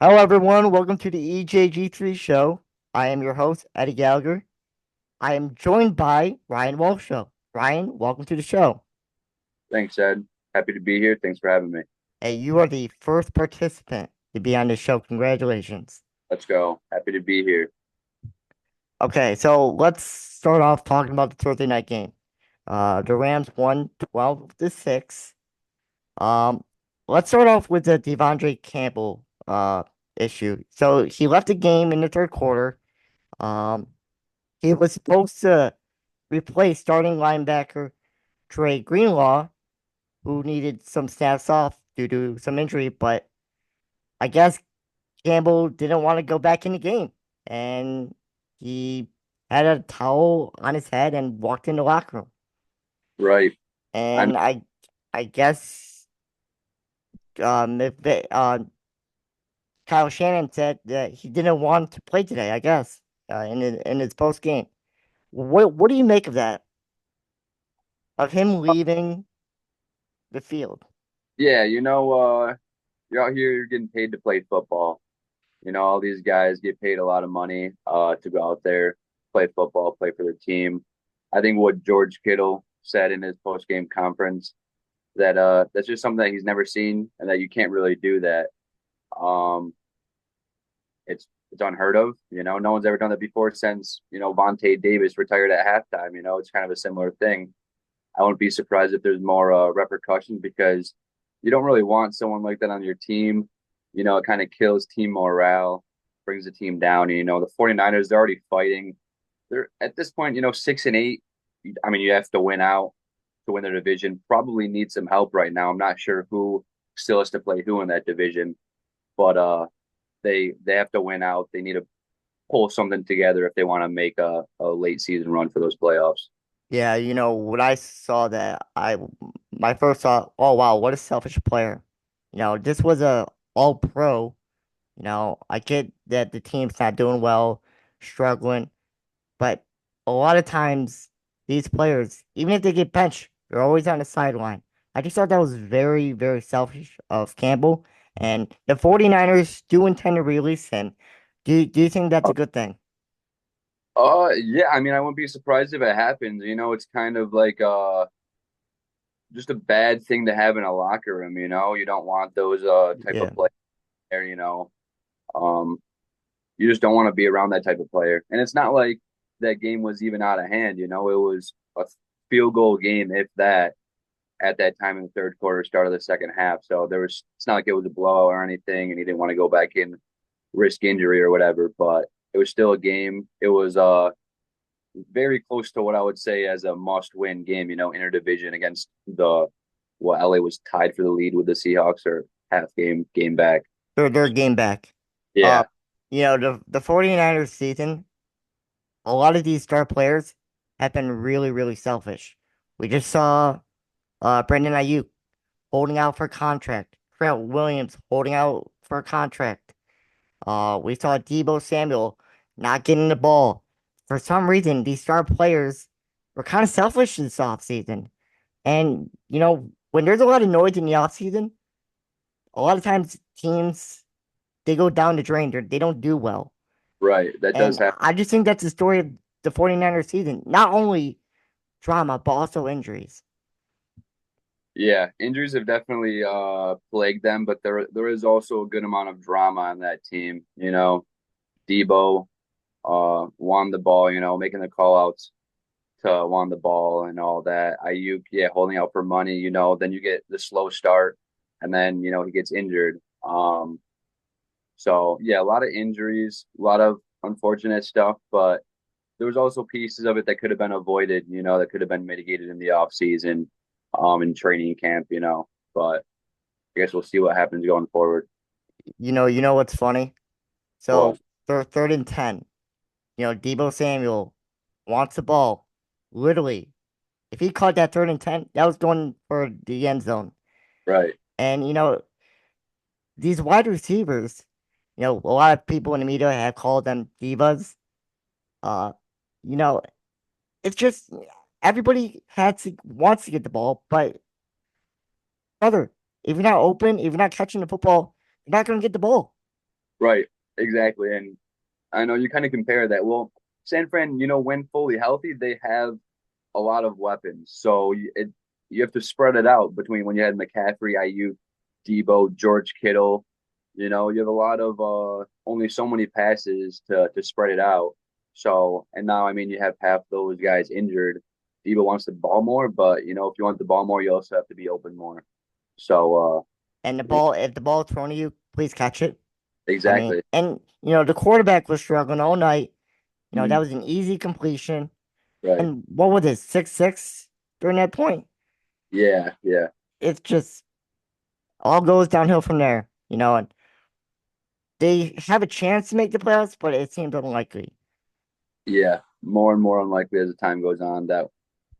Hello, everyone. Welcome to the EJG3 show. I am your host, Eddie Gallagher. I am joined by Ryan Walsho. Ryan, welcome to the show. Thanks, Ed. Happy to be here. Thanks for having me. Hey, you are the first participant to be on this show. Congratulations. Let's go. Happy to be here. Okay, so let's start off talking about the Thursday night game. The Rams won 12-6. Um, let's start off with the Devondre Campbell issue. So he left the game in the third quarter. Um, he was supposed to replace starting linebacker Trey Greenlaw, who needed some snaps off due to some injury, but I guess Campbell didn't want to go back in the game, and he had a towel on his head and walked in the locker room. Right. I mean, And I guess if Kyle Shannon said that he didn't want to play today. I guess in his post game. What do you make of that? Of him leaving the field? yeah, you're out here, you're getting paid to play football. All these guys get paid a lot of money to go out there, play football, play for their team. I think what George Kittle said in his post-game conference that that's just something that he's never seen and that you can't really do that. Um, it's unheard of. No one's ever done that before since, Vontae Davis retired at halftime. It's kind of a similar thing. I wouldn't be surprised if there's more repercussions because you don't really want someone like that on your team. It kind of kills team morale, brings the team down. And, the 49ers, they're already fighting. They're at this point, 6-8. I mean, you have to win out to win the division. Probably need some help right now. I'm not sure who still has to play who in that division, but they have to win out. They need to pull something together if they want to make a late season run for those playoffs. Yeah, when I saw that, my first thought, oh wow, what a selfish player. This was a all pro. I get that the team's not doing well, struggling, but a lot of times these players, even if they get benched, they're always on the sideline. I just thought that was very, very selfish of Campbell. And the 49ers do intend to release him. Do you think that's a good thing? Yeah, I mean, I wouldn't be surprised if it happens. It's kind of like just a bad thing to have in a locker room, You don't want those type of Yeah. player. Um you just don't want to be around that type of player. And it's not like that game was even out of hand. It was a field goal game, if that, at that time in the third quarter, start of the second half. So it's not like it was a blowout or anything, and he didn't want to go back in, risk injury or whatever, but it was still a game. It was very close to what I would say as a must-win game, interdivision against the what LA was tied for the lead with the Seahawks or half game back. Their game back. Uh, Yeah, the 49ers season, a lot of these star players have been really, really selfish. We just saw Brandon Ayuk holding out for a contract. Trent Williams holding out for a contract. We saw Debo Samuel not getting the ball. For some reason, these star players were kind of selfish this offseason. And, when there's a lot of noise in the offseason, a lot of times teams they go down the drain. They don't do well. right. That does And happen. I just think that's the story of the 49ers season. Not only drama, but also injuries. Yeah, injuries have definitely plagued them, but there is also a good amount of drama on that team. Debo won the ball, making the call outs to won the ball and all that. Ayuk, yeah, holding out for money, then you get the slow start and then, he gets injured. So yeah, a lot of injuries, a lot of unfortunate stuff, but there was also pieces of it that could have been avoided, that could have been mitigated in the off season, in training camp. But I guess we'll see what happens going forward. You know what's funny? Well, So third and 10. Debo Samuel wants the ball. Literally, if he caught that third and 10, that was going for the end zone. right. And these wide receivers, a lot of people in the media have called them divas. Uh, you know, it's just everybody wants to get the ball, but brother, if you're not open, if you're not catching the football, you're not gonna get the ball. Right, exactly. And I know you kind of compare that. Well, San Fran, when fully healthy, they have a lot of weapons. So you have to spread it out between when you had McCaffrey, Ayuk, Debo, George Kittle. You have a lot of only so many passes to spread it out. So, and now I mean you have half those guys injured. Debo wants the ball more, but if you want the ball more, you also have to be open more. So, And I mean, if the ball is thrown to you, please catch it. I mean, exactly. and the quarterback was struggling all night. That Mhm. was an easy completion. Right. And what was it, 6-6 during that point? Yeah, yeah, It's just all goes downhill from there. And they have a chance to make the playoffs, but it seems unlikely. yeah. More and more unlikely as the time goes on. That,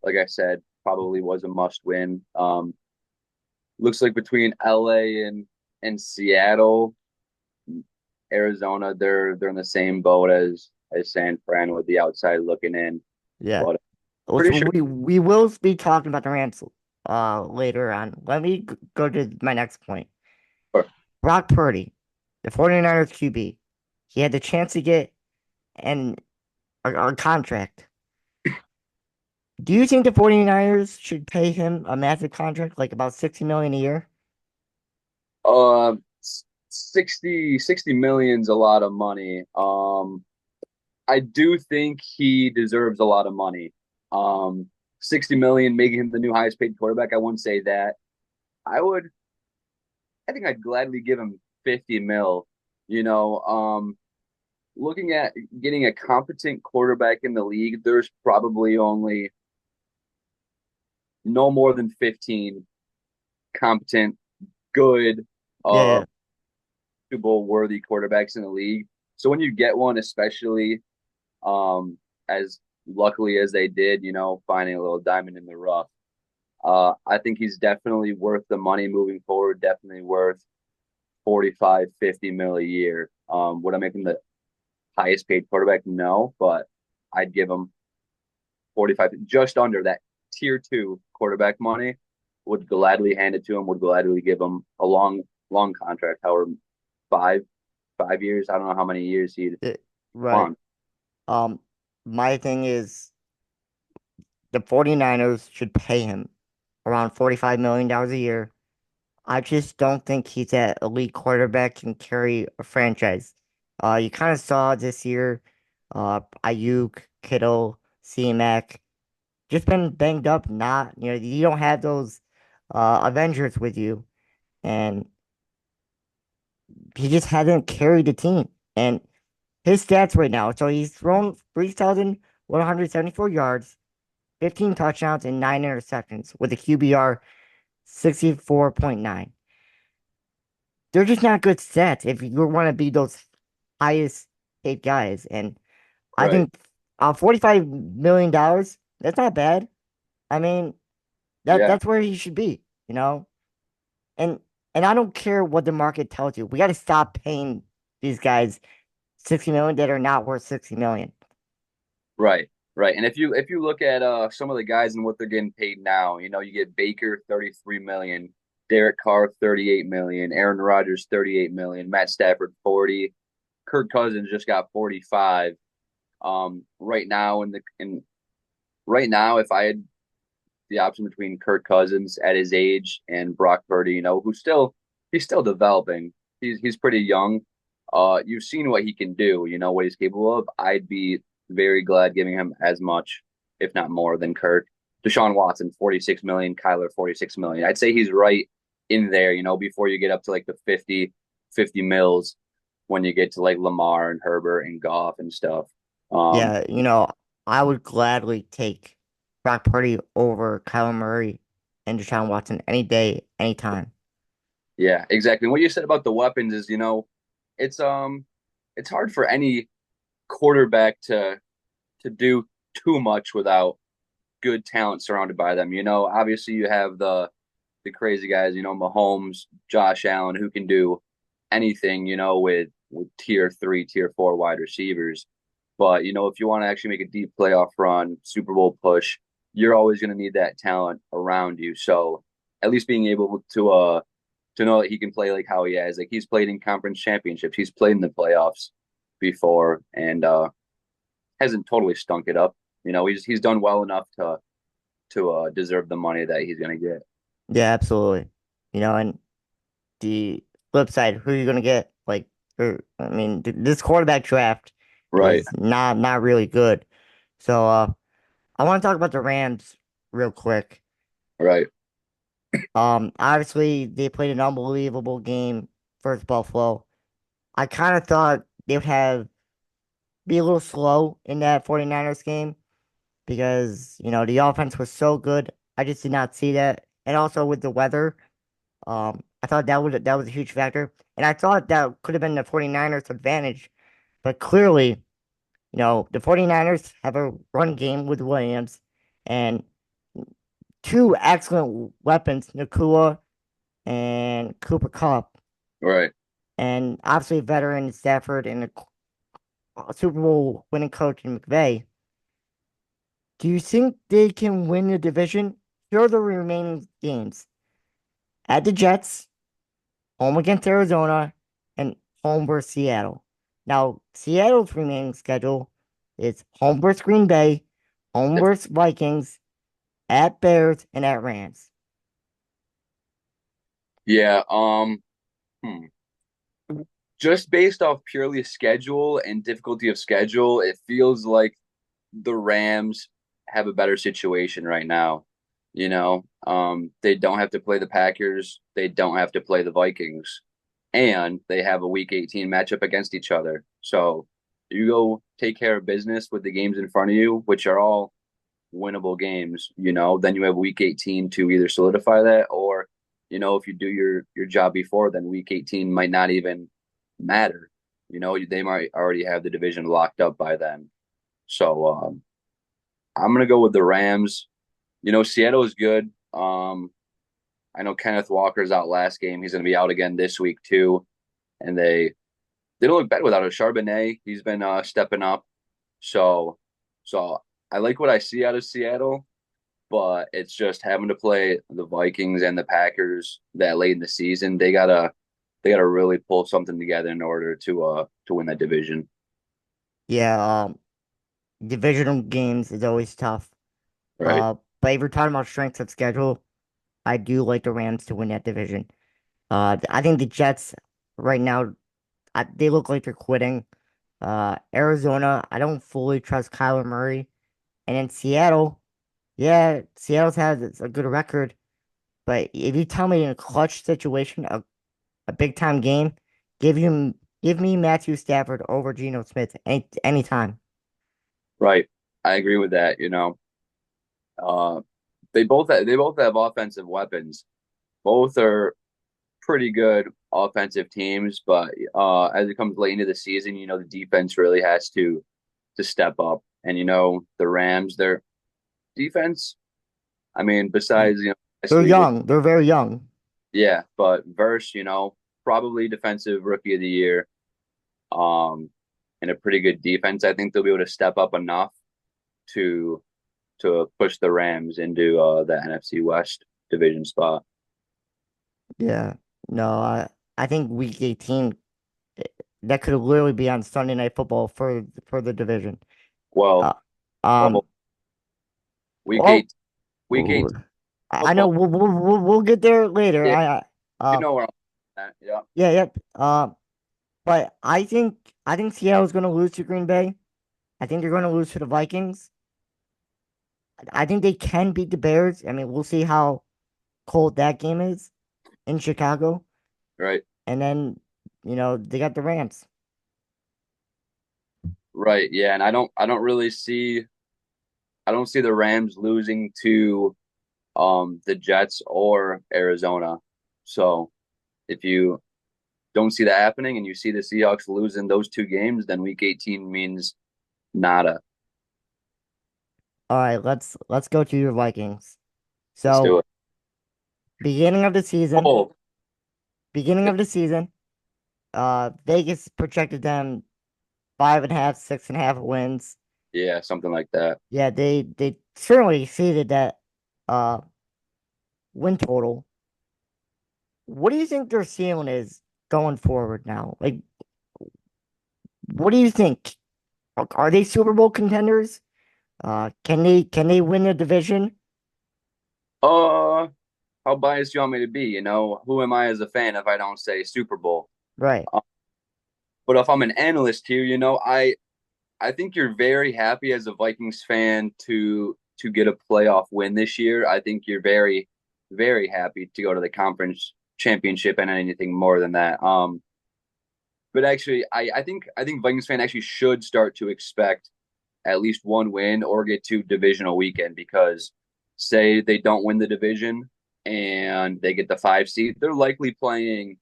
like I said, probably was a must win. Looks like between LA and Seattle, Arizona, they're in the same boat as San Fran with the outside looking in. Yeah. But So pretty sure. we will be talking about the Rams later on. Let me go to my next point. Brock Purdy, the 49ers QB. He had the chance to get an a contract. Do you think the 49ers should pay him a massive contract, like about 60 million a year? Uh, 60 million's a lot of money. I do think he deserves a lot of money. Um, 60 million, making him the new highest paid quarterback. I wouldn't say that. I would, I think I'd gladly give him 50 mil. You know, looking at getting a competent quarterback in the league, there's probably only no more than 15 competent, good, Yeah, uh, yeah, Super Bowl worthy quarterbacks in the league. So when you get one, especially as luckily as they did, finding a little diamond in the rough, I think he's definitely worth the money moving forward. Definitely worth 45, 50 mil a year. Would I make him the highest paid quarterback? No, but I'd give him 45, just under that tier two quarterback money. Would gladly hand it to him. Would gladly give him a long, long contract. However, five, 5 years. I don't know how many years he'd yeah, right. want. Um, my thing is the 49ers should pay him around $45 million a year. I just don't think he's that elite quarterback can carry a franchise. You kind of saw this year, Ayuk, Kittle, C-Mac, just been banged up. Not, you don't have those Avengers with you, and he just hasn't carried the team. And his stats right now, so he's thrown 3,174 yards, 15 touchdowns, and 9 interceptions with a QBR 64.9. They're just not good stats if you want to be those highest paid guys. And I Right. think $45 million, that's not bad. I mean, Yeah. that's where he should be, you know? And I don't care what the market tells you. We got to stop paying these guys 60 million that are not worth 60 million. Right. Right. And if you look at some of the guys and what they're getting paid now, you get Baker 33 million, Derek Carr 38 million, Aaron Rodgers 38 million, Matt Stafford 40, Kirk Cousins just got 45. Right now right now, if I had the option between Kirk Cousins at his age and Brock Purdy, he's still developing. He's pretty young. You've seen what he can do, what he's capable of. I'd be very glad giving him as much, if not more, than Kirk. Deshaun Watson, 46 million, Kyler, 46 million. I'd say he's right in there, before you get up to like the 50 mils when you get to like Lamar and Herbert and Goff and stuff. Um, Yeah, I would gladly take Brock Purdy over Kyler Murray and Deshaun Watson any day, anytime. Yeah, exactly. And what you said about the weapons is, it's it's hard for any quarterback to do too much without good talent surrounded by them. Obviously you have the crazy guys, Mahomes, Josh Allen, who can do anything, with tier three, tier four wide receivers. But if you want to actually make a deep playoff run, Super Bowl push, you're always going to need that talent around you. So at least being able to to know that he can play like how he has. Like he's played in conference championships, he's played in the playoffs before, and hasn't totally stunk it up. He's done well enough to deserve the money that he's gonna get. Yeah, absolutely. And the flip side, who are you gonna get? Like, I mean, this quarterback draft Right, is not really good. So, I want to talk about the Rams real quick. right, Obviously they played an unbelievable game versus Buffalo. I kind of thought they would have be a little slow in that 49ers game because, the offense was so good. I just did not see that. And also with the weather, I thought that was a huge factor. And I thought that could have been the 49ers advantage. But clearly, the 49ers have a run game with Williams and two excellent weapons, Nakua and Cooper Cup, right. and obviously a veteran Stafford and a Super Bowl winning coach in McVay. Do you think they can win the division? Here are the remaining games: at the Jets, home against Arizona, and home versus Seattle. Now, Seattle's remaining schedule is home versus Green Bay, home versus Vikings, at Bears, and at Rams. Yeah. Hmm. Just based off purely schedule and difficulty of schedule, it feels like the Rams have a better situation right now. They don't have to play the Packers, they don't have to play the Vikings, and they have a Week 18 matchup against each other. So you go take care of business with the games in front of you, which are all winnable games. Then you have Week 18 to either solidify that, or if you do your job before, then Week 18 might not even matter. They might already have the division locked up by then. So I'm gonna go with the Rams. Seattle is good. I know Kenneth Walker's out last game. He's gonna be out again this week too. And they don't look bad without a Charbonnet. He's been stepping up. So so I like what I see out of Seattle, but it's just having to play the Vikings and the Packers that late in the season. They gotta really pull something together in order to win that division. Yeah, divisional games is always tough. Right. But if you're talking about strength of schedule, I do like the Rams to win that division. I think the Jets right now, they look like they're quitting. Arizona, I don't fully trust Kyler Murray. And in Seattle, yeah, Seattle's has a good record. But if you tell me in a clutch situation, a big time game, give me Matthew Stafford over Geno Smith anytime. Right. I agree with that. Uh they both have offensive weapons. Both are pretty good offensive teams, but as it comes late into the season, the defense really has to step up. And the Rams, their defense, I mean, besides, They're Wesley, young. They're very young. yeah, but Verse, probably defensive rookie of the year, um, and a pretty good defense. I think they'll be able to step up enough to push the Rams into the NFC West division spot. Yeah. No, I think week 18 eh, that could literally be on Sunday Night Football for the division. Well, Uh, um. well, week Oh, eight, week ooh, eight I know football. we'll get there later. Yeah, you Uh, know where I'm at. Yeah, yeah, yep. But I think Seattle's going to lose to Green Bay. I think they're going to lose to the Vikings. I think they can beat the Bears. I mean, we'll see how cold that game is in Chicago. right, And then, they got the Rams. right. Yeah, and I don't see the Rams losing to the Jets or Arizona. So if you don't see that happening and you see the Seahawks losing those two games, then week 18 means nada. All right, let's go to your Vikings. Let's do So, it. beginning of the season, Oh, beginning of the season, Vegas projected them 5.5, 6.5 wins. yeah, something like that. Yeah, they certainly exceeded that uh win total. what do you think their ceiling is going forward now? Like, what do you think? Are they Super Bowl contenders? Can they win the division? Uh, how biased do you want me to be? Who am I as a fan if I don't say Super Bowl? Right. Uh, but if I'm an analyst here, I think you're very happy as a Vikings fan to get a playoff win this year. I think you're very, very happy to go to the conference championship and anything more than that. But actually, I think Vikings fan actually should start to expect at least one win or get to divisional weekend because say they don't win the division and they get the 5 seed, they're likely playing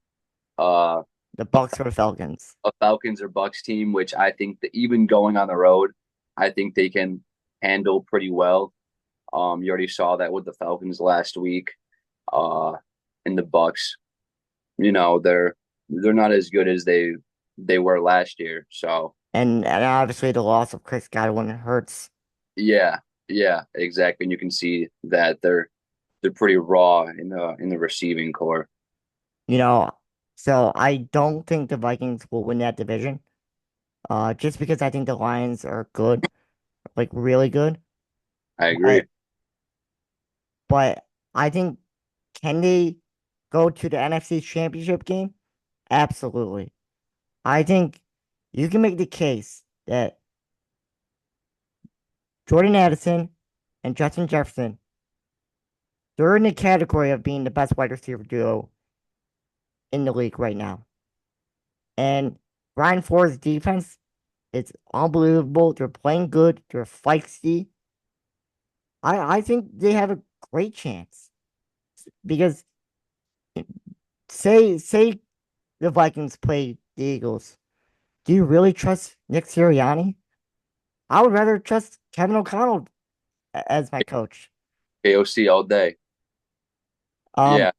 uh, The a, Bucks or the Falcons. a Falcons or Bucks team, which I think that even going on the road, I think they can handle pretty well. You already saw that with the Falcons last week. Uh, and the Bucks, they're not as good as they were last year. So And obviously the loss of Chris Godwin hurts. yeah, yeah, exactly. And you can see that they're pretty raw in the receiving core. You know, so I don't think the Vikings will win that division. Just because I think the Lions are good, like really good. I agree. But but I think can they go to the NFC Championship game? Absolutely. I think you can make the case that Jordan Addison and Justin Jefferson, they're in the category of being the best wide receiver duo in the league right now. And Brian Flores' defense is unbelievable. They're playing good. They're feisty. I think they have a great chance because say the Vikings play the Eagles. Do you really trust Nick Sirianni? I would rather trust Kevin O'Connell as my coach. KOC all day. Um, Yeah.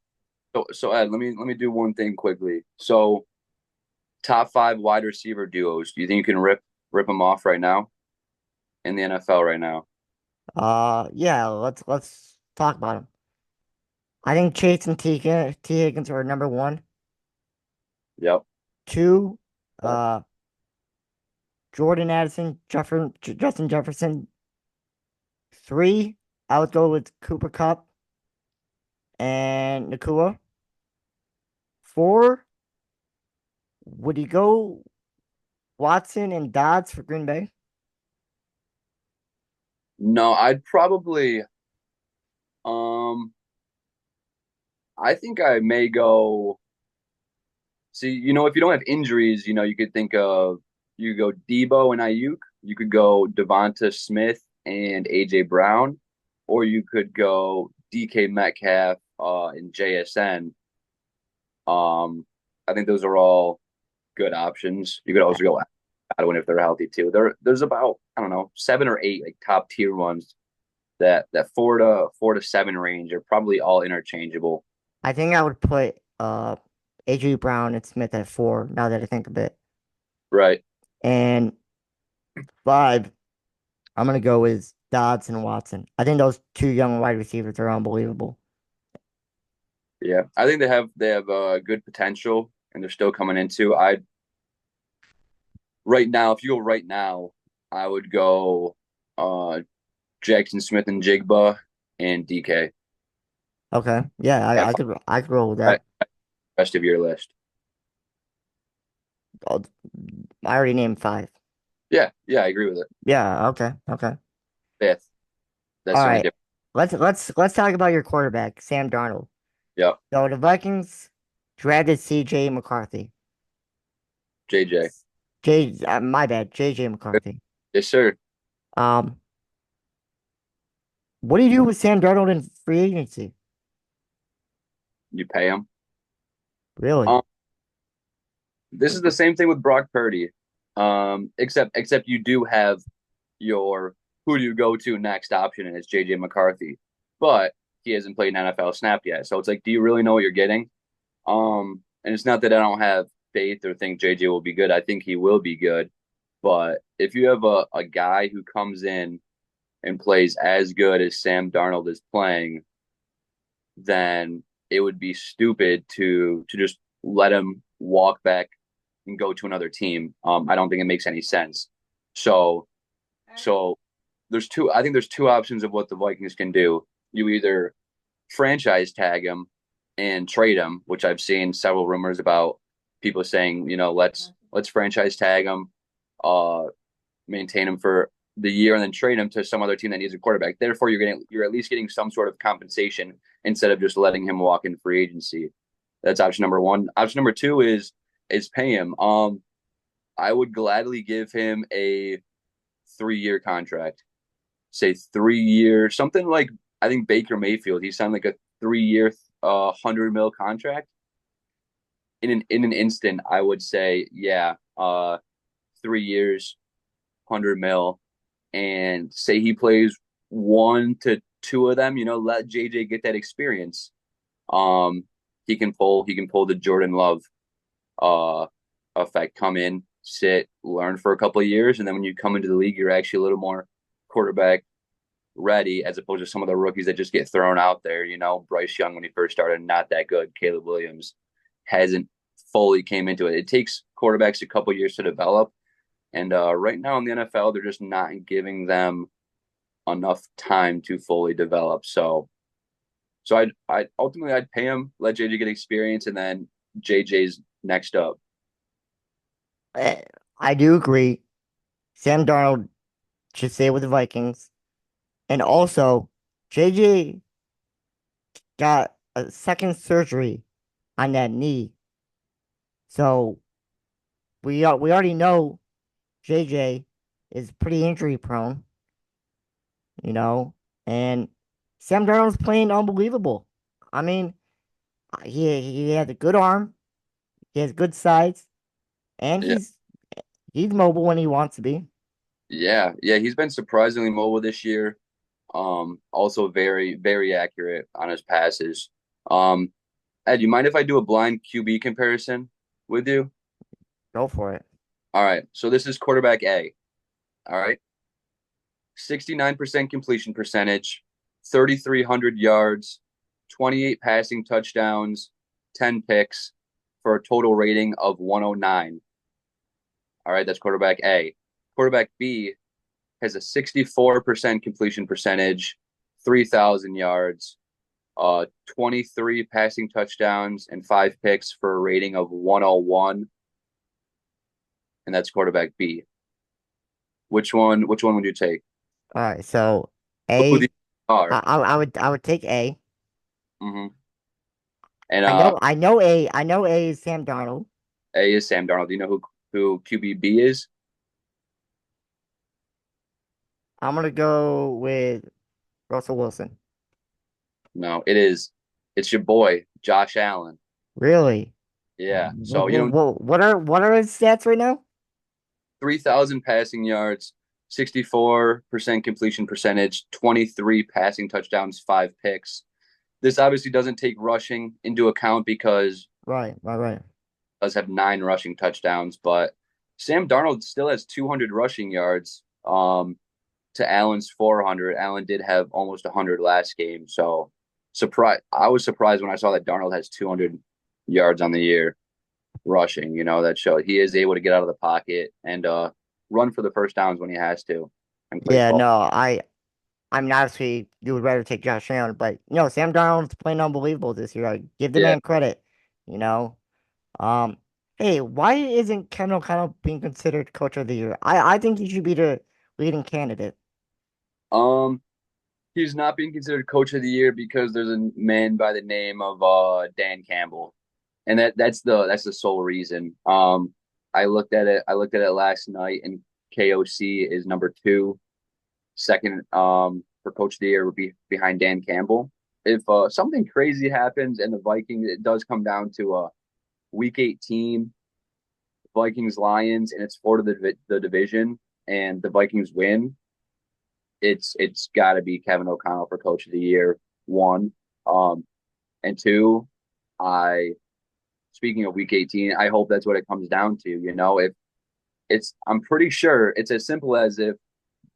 So Ed, let me do one thing quickly. So top five wide receiver duos. Do you think you can rip them off right now in the NFL right now? yeah, let's talk about him. I think Chase and T. Higgins are number one. Yep. Two, uh, Jordan Addison, Justin Jefferson. Three, I would go with Cooper Cup and Nakua. Four, would you go Watson and Dodds for Green Bay? No, I'd probably um I think I may go see, if you don't have injuries, you could think of you go Debo and Ayuk, you could go Devonta Smith and AJ Brown, or you could go DK Metcalf and JSN. I think those are all good options. You could also go Godwin if they're healthy too. There's about, I don't know, 7 or 8 like top tier ones that 4 to 7 range are probably all interchangeable. I think I would put AJ Brown and Smith at four, now that I think of it. Right. And five, I'm gonna go with Dodds and Watson. I think those two young wide receivers are unbelievable. Yeah. I think they have good potential and they're still coming into. I Right now, if you go right now, I would go uh Jackson Smith and Jigba and DK. Okay. Yeah, That I could roll with fi- that. rest of your list. Oh, I already named five. Yeah, yeah, I agree with it. Yeah, okay, okay. Fifth. That's All the only right. difference. Let's talk about your quarterback, Sam Darnold. Yep. So the Vikings drafted CJ McCarthy. JJ. My bad, JJ McCarthy. Yes, sir. Um, what do you do with Sam Darnold in free agency? You pay him. Really? Um, this is the same thing with Brock Purdy. Except you do have your who do you go to next option, and it's JJ McCarthy. But he hasn't played an NFL snap yet. So it's like, do you really know what you're getting? And it's not that I don't have faith or think JJ will be good. I think he will be good. But if you have a guy who comes in and plays as good as Sam Darnold is playing, then it would be stupid to just let him walk back and go to another team. I don't think it makes any sense. So so there's two. I think there's two options of what the Vikings can do. You either franchise tag him and trade him, which I've seen several rumors about people saying, let's franchise tag him, uh, maintain him for the year, and then trade him to some other team that needs a quarterback. Therefore, you're at least getting some sort of compensation instead of just letting him walk in free agency. That's option number one. Option number two is pay him. I would gladly give him a 3-year contract. Say 3 year, something like I think Baker Mayfield. He signed like a 3-year, 100 mil contract. In an instant, I would say, yeah, 3 years, 100 mil, and say he plays 1 to 2 of them. Let JJ get that experience. Um, he can pull the Jordan Love uh effect. Come in, sit, learn for a couple of years, and then when you come into the league, you're actually a little more quarterback ready as opposed to some of the rookies that just get thrown out there. Bryce Young when he first started, not that good. Caleb Williams hasn't fully came into it. It takes quarterbacks a couple years to develop, and right now in the NFL, they're just not giving them enough time to fully develop. So I ultimately I'd pay him, let JJ get experience, and then JJ's next up. Eh, I do agree. Sam Darnold should stay with the Vikings. And also, JJ got a second surgery on that knee. So we already know JJ is pretty injury prone, you know, and Sam Darnold's playing unbelievable. I mean, he has a good arm, he has good size, and Yeah, he's mobile when he wants to be. yeah. He's been surprisingly mobile this year. Also very, very accurate on his passes. Um, Ed, you mind if I do a blind QB comparison with you? Go for it. All right. So this is quarterback A. All right. 69% completion percentage, 3,300 yards, 28 passing touchdowns, 10 picks for a total rating of 109. All right. That's quarterback A. Quarterback B has a 64% completion percentage, 3,000 yards, 23 passing touchdowns, and 5 picks for a rating of 101. And that's quarterback B. Which one would you take? All right, so Who A, these are? I would take A. Hmm. And I know A is Sam Darnold. A is Sam Darnold. Do you know who QBB is? I'm gonna go with Russell Wilson. No, it's your boy, Josh Allen. Really? Yeah. So, What are his stats right now? 3,000 passing yards, 64% completion percentage, 23 passing touchdowns, 5 picks. This obviously doesn't take rushing into account because Right. it does have 9 rushing touchdowns, but Sam Darnold still has 200 rushing yards to Allen's 400. Allen did have almost 100 last game, so I was surprised when I saw that Darnold has 200 yards on the year rushing. That showed he is able to get out of the pocket and run for the first downs when he has to and play Yeah, football. no, I mean obviously you would rather take Josh Allen, but Sam Darnold's playing unbelievable this year. I give the Yeah. man credit, you know. Um, hey, why isn't Ken O'Connell being considered coach of the year? I think he should be the leading candidate. Um, he's not being considered coach of the year because there's a man by the name of Dan Campbell, and that's the sole reason. I looked at it last night, and KOC is number two. Second for coach of the year would be behind Dan Campbell. If something crazy happens and the Vikings, it does come down to week 18 Vikings Lions, and it's for the division, and the Vikings win, it's got to be Kevin O'Connell for coach of the year. One, and two, I speaking of week 18, I hope that's what it comes down to. If I'm pretty sure it's as simple as if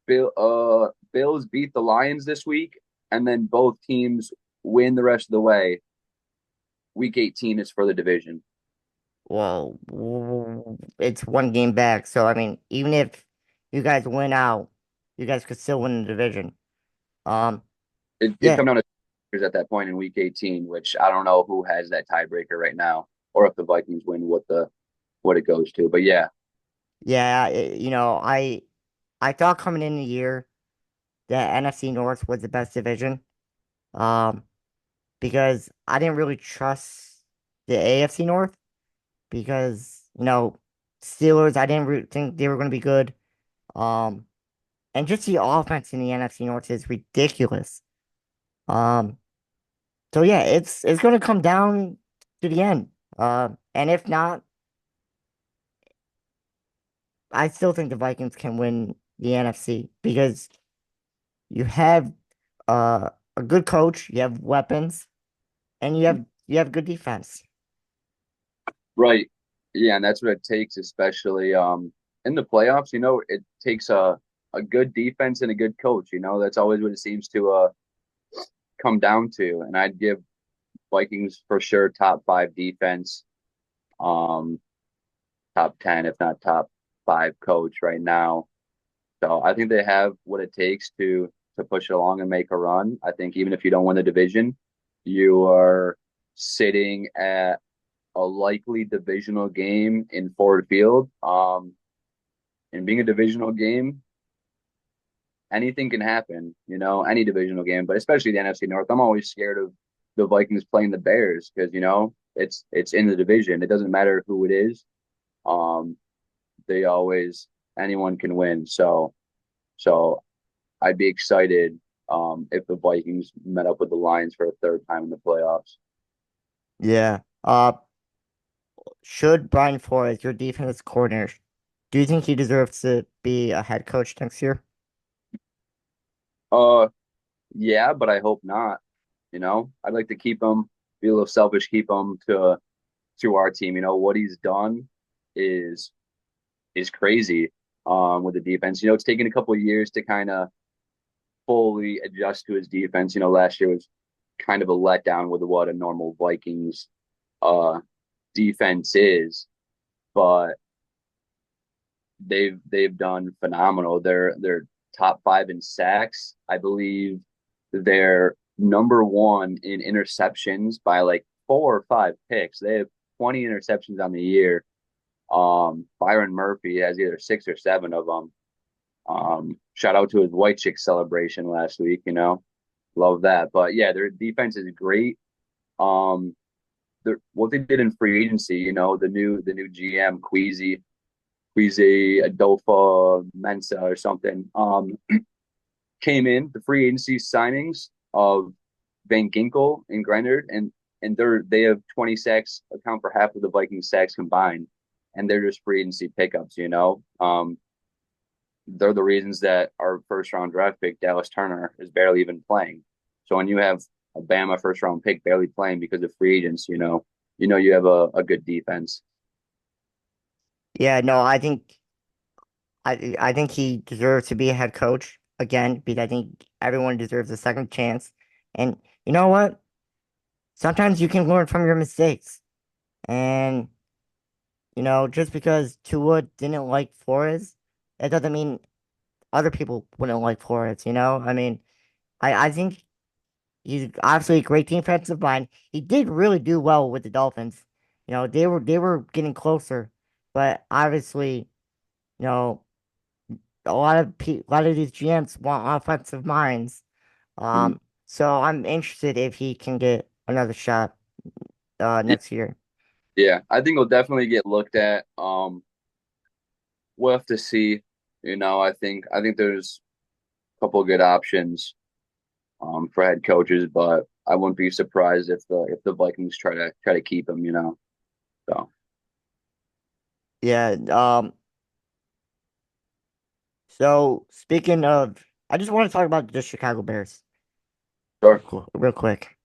Bills beat the Lions this week, and then both teams win the rest of the way. week 18 is for the division. Well, it's one game back. So I mean, even if you guys win out, you guys could still win the division. Um, It yeah, come down to at that point in week 18, which I don't know who has that tiebreaker right now, or if the Vikings win, what it goes to. But yeah, yeah. I thought coming in the year that NFC North was the best division. Um, because I didn't really trust the AFC North because Steelers. I didn't think they were going to be good. Um, and just the offense in the NFC North is ridiculous. Um, so yeah, it's going to come down to the end. And if not, I still think the Vikings can win the NFC because you have a good coach, you have weapons, and you have good defense. right. Yeah, and that's what it takes, especially in the playoffs. It takes a good defense and a good coach. That's always what it seems to come down to. And I'd give Vikings for sure top five defense, um, top 10, if not top five coach right now. So I think they have what it takes to push it along and make a run. I think even if you don't win the division, you are sitting at a likely divisional game in Ford Field. And being a divisional game, anything can happen, any divisional game, but especially the NFC North. I'm always scared of the Vikings playing the Bears because, it's in the division. It doesn't matter who it is. Um, they always anyone can win. So I'd be excited if the Vikings met up with the Lions for a third time in the playoffs. Yeah. Should Brian Flores, your defense coordinator, do you think he deserves to be a head coach next year? Uh, yeah, but I hope not. I'd like to keep him, be a little selfish, keep him to our team. What he's done is is crazy with the defense. It's taken a couple of years to kind of fully adjust to his defense. Last year was kind of a letdown with what a normal Vikings uh defense is, but they've done phenomenal. They're top five in sacks. I believe they're number one in interceptions by like 4 or 5 picks. They have 20 interceptions on the year. Byron Murphy has either six or seven of them. Shout out to his white chick celebration last week. Love that. But yeah, their defense is great. Um, what they did in free agency, the new GM Queasy Adolfo Mensa or something, came in the free agency signings of Van Ginkel and Greinert, and they have 20 sacks, account for half of the Vikings sacks combined, and they're just free agency pickups. They're the reasons that our first round draft pick Dallas Turner is barely even playing. So when you have a Bama first round pick barely playing because of free agents, you have a good defense. Yeah, no, I think he deserves to be a head coach again because I think everyone deserves a second chance. And you know what? Sometimes you can learn from your mistakes. And just because Tua didn't like Flores, that doesn't mean other people wouldn't like Flores, I mean, I think he's obviously a great defensive mind. He did really do well with the Dolphins. They were getting closer, but obviously, you know, a lot of these GMs want offensive minds. Mm. So I'm interested if he can get another shot next year. Yeah, I think he'll definitely get looked at. We'll have to see. I think there's a couple of good options for head coaches, but I wouldn't be surprised if the Vikings try to keep him. So Yeah. So speaking of, I just want to talk about the Chicago Bears sure. real quick.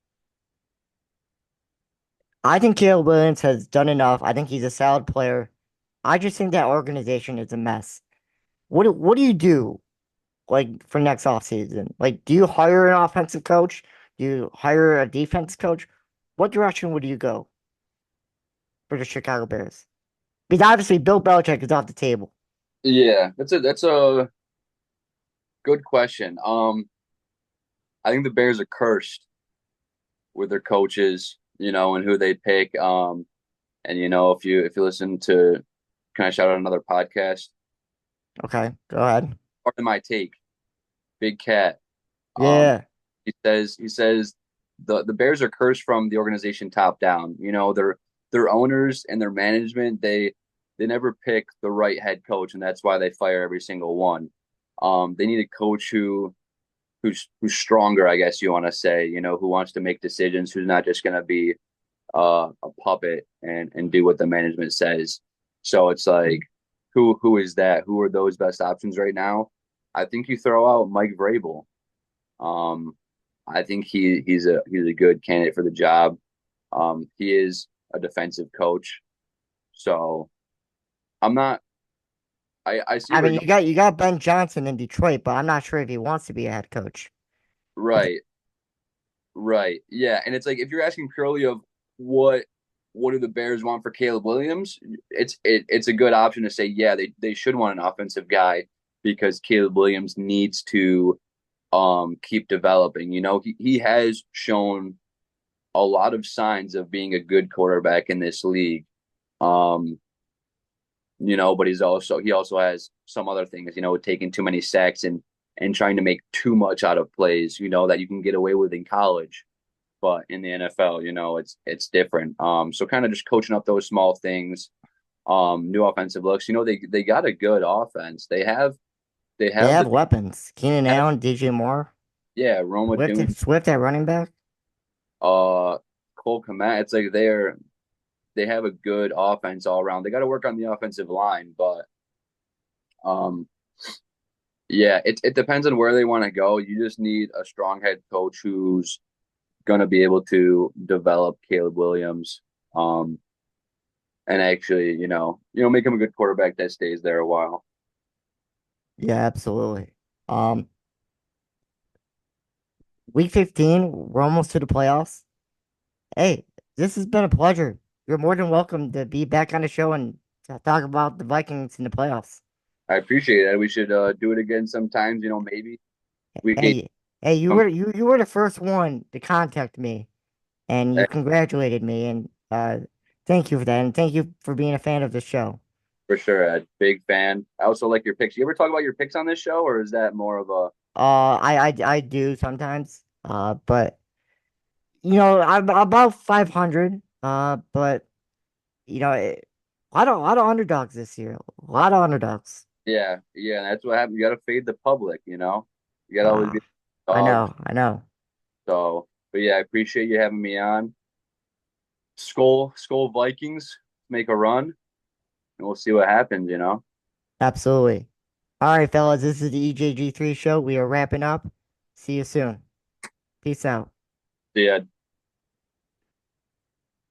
I think Caleb Williams has done enough. I think he's a solid player. I just think that organization is a mess. What do you do like for next offseason? Like, do you hire an offensive coach? Do you hire a defense coach? what direction would you go for the Chicago Bears? Because obviously Bill Belichick is off the table. Yeah, that's a good question. I think the Bears are cursed with their coaches, and who they pick. And if you listen to, can I shout out another podcast? Okay, go ahead. Part of my take, Big Cat. Um, Yeah, he says the Bears are cursed from the organization top down. Their owners and their management, they never pick the right head coach, and that's why they fire every single one. They need a coach who's stronger, I guess you want to say, who wants to make decisions, who's not just going to be a puppet and do what the management says. So it's like, who is that? Who are those best options right now? I think you throw out Mike Vrabel. Um, I think he's a good candidate for the job. He is a defensive coach, so I'm not. I see I where mean you're you got Ben Johnson in Detroit, but I'm not sure if he wants to be a head coach. going. I think, Right, right, yeah, and it's like if you're asking purely of what what do the Bears want for Caleb Williams, it's a good option to say yeah they should want an offensive guy because Caleb Williams needs to keep developing. He has shown a lot of signs of being a good quarterback in this league. Um, but he also has some other things, taking too many sacks and trying to make too much out of plays, that you can get away with in college, but in the NFL, it's different. So kind of just coaching up those small things, new offensive looks. They got a good offense. They they have have the weapons. Keenan Allen, DJ Moore, yeah, Roma Dune, Swift at running back. uh Cole Komet. It's like they have a good offense all around. They got to work on the offensive line, but um yeah, it depends on where they want to go. You just need a strong head coach who's going to be able to develop Caleb Williams, and actually, make him a good quarterback that stays there a while. Yeah, absolutely. Um, week 15, we're almost to the playoffs. Hey, this has been a pleasure. You're more than welcome to be back on the show and to talk about the Vikings in the playoffs. I appreciate that. We should do it again sometimes. Maybe we can Hey, hey, you come. were you were the first one to contact me, and you Back congratulated me, and thank you for that, and thank you for being a fan of the show. for sure. A big fan. I also like your picks. You ever talk about your picks on this show, or is that more of a I do sometimes, but I'm about 500, but a lot of underdogs this year, a lot of underdogs. yeah, yeah? That's what happens. You got to fade the public. You got to always Uh, be dogs. I know, So, but yeah, I appreciate you having me on. Skull Vikings make a run, and we'll see what happens. absolutely. All right, fellas, this is the EJG3 show. We are wrapping up. See you soon. Peace out. See ya.